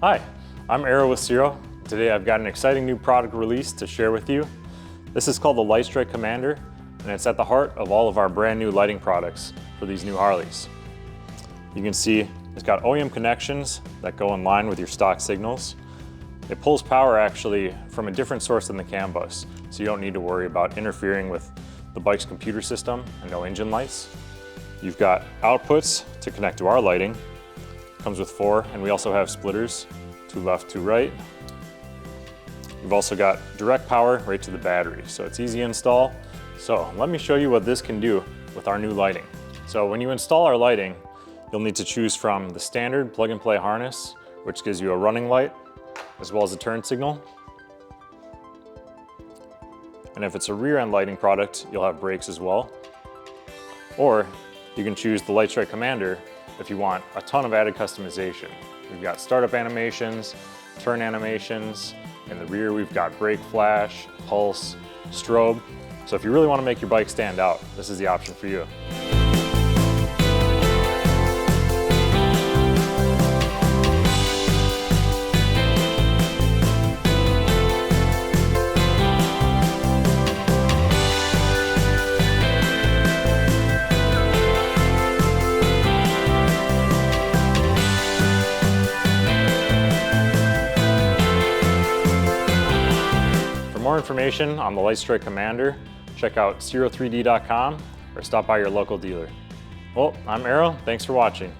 Hi, I'm Ciro with Ciro. Today I've got an exciting new product release to share with you. This is called the Lightstrike COMMANDER, and it's at the heart of all of our brand new lighting products for these new Harleys. You can see it's got OEM connections that go in line with your stock signals. It pulls power actually from a different source than the CAN bus, so you don't need to worry about interfering with the bike's computer system and no engine lights. You've got outputs to connect to our lighting. Comes with 4, and we also have splitters, 2 left, 2 right. You've also got direct power right to the battery, so it's easy to install. So let me show you what this can do with our new lighting. So when you install our lighting, you'll need to choose from the standard plug-and-play harness, which gives you a running light, as well as a turn signal. And if it's a rear-end lighting product, you'll have brakes as well. Or you can choose the Lightstrike COMMANDER if you want a ton of added customization. We've got startup animations, turn animations. In the rear, we've got brake flash, pulse, strobe. So if you really want to make your bike stand out, this is the option for you. For more information on the Lightstrike COMMANDER, check out Ciro3D.com or stop by your local dealer. Well, I'm Ciro, thanks for watching.